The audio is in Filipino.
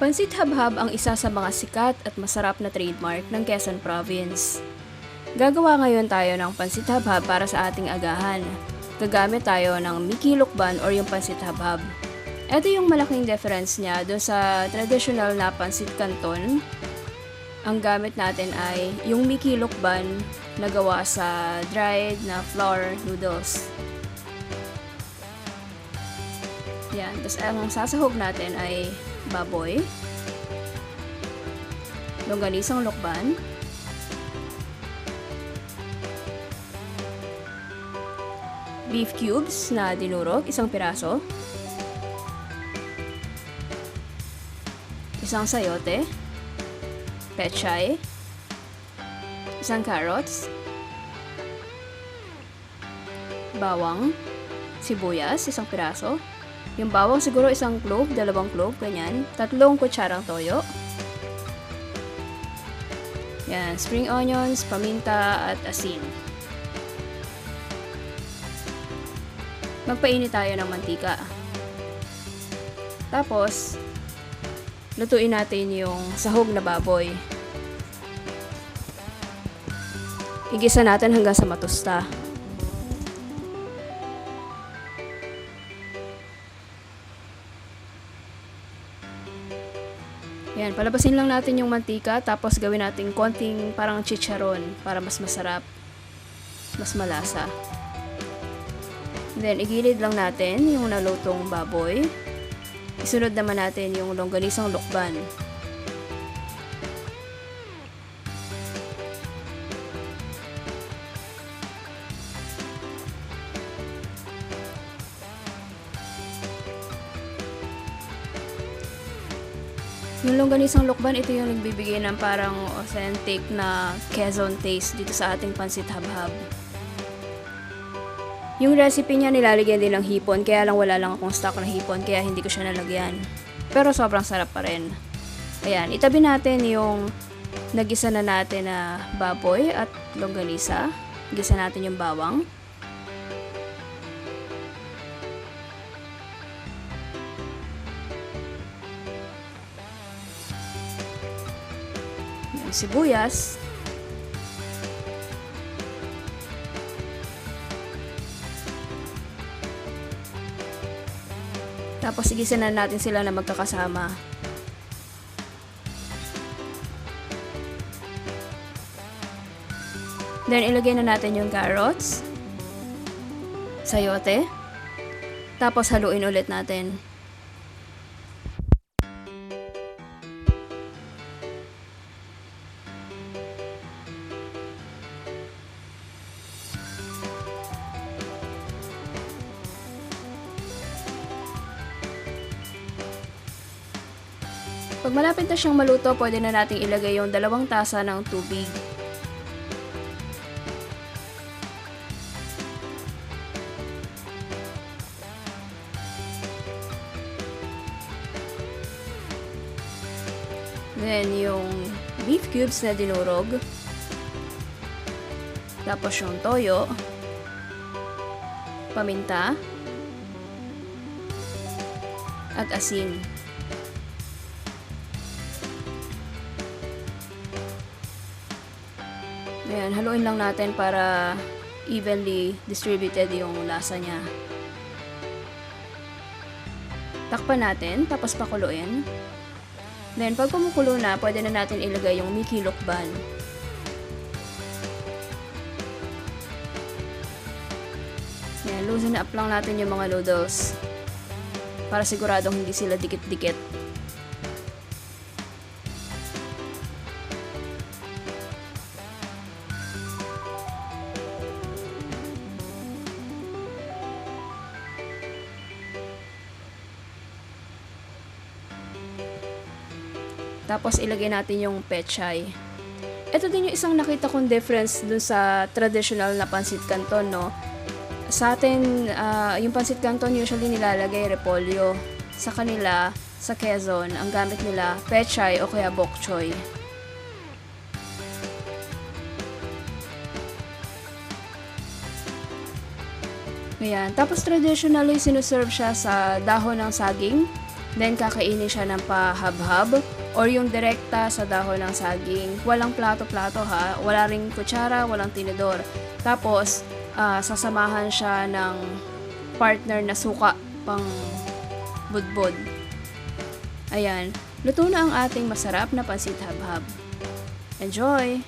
Pansit habhab ang isa sa mga sikat at masarap na trademark ng Quezon Province. Gagawa ngayon tayo ng pansit habhab para sa ating agahan. Gagamit tayo ng Miki Lukban or yung pansit habhab. Ito yung malaking difference niya doon sa traditional na pansit canton. Ang gamit natin ay yung Miki Lukban na gawa sa dried na flour noodles. Yan, tapos ang sasahog natin ay baboy, longganisang lukban, beef cubes na dinurog, isang piraso, isang sayote, pechay, isang carrots, bawang, sibuyas, isang piraso. Yung bawang siguro isang clove, dalawang clove, ganyan. 3 kutsarang toyo. Yan, spring onions, paminta, at asin. Magpainit tayo ng mantika. Tapos, lutuin natin yung sahog na baboy. Igisa natin hanggang sa matusta. Yan, palabasin lang natin yung mantika, tapos gawin natin konting parang chicharon para mas masarap, mas malasa. Then, igilid lang natin yung nalutong baboy. Isunod naman natin yung longganisang lukban. Yung longganisang lukban, ito yung nagbibigay ng parang authentic na Quezon taste dito sa ating pansit habhab. Yung recipe niya nilalagyan din ng hipon, kaya lang wala lang akong stock na hipon, kaya hindi ko siya nalagyan. Pero sobrang sarap pa rin. Ayan, itabi natin yung nagisa na natin na baboy at longganisa. Gisa natin yung bawang. Sibuyas, tapos igisa na natin sila na magkakasama. Then ilagay na natin yung carrots, sayote, tapos haluin ulit natin. Pag malapit na siyang maluto, pwede na nating ilagay yung 2 tasa ng tubig. Then, yung beef cubes na dinurog. Tapos yung toyo. Paminta. At asin. Ayan, haluin lang natin para evenly distributed yung lasa niya. Takpan natin, tapos pakuluin. Then, pag kumukulo na, pwede na natin ilagay yung Miki Lukban. Ayan, loosen up lang natin yung mga noodles para siguradong hindi sila dikit-dikit. Tapos ilagay natin yung pechay. Ito din yung isang nakita kong difference dun sa traditional na pansit canton, no? Sa atin, yung pansit canton usually nilalagay repolyo. Sa kanila, sa Quezon, ang gamit nila pechay o kaya bok choy. Ayan. Tapos traditionally, sinuserve siya sa dahon ng saging Then kakainin siya ng pahabhab or yung direkta sa dahon ng saging. Walang plato-plato ha, wala ring kutsara, walang tinidor. Tapos sasamahan siya ng partner na suka pang budbod. Ayan, luto na ang ating masarap na pansit habhab. Enjoy!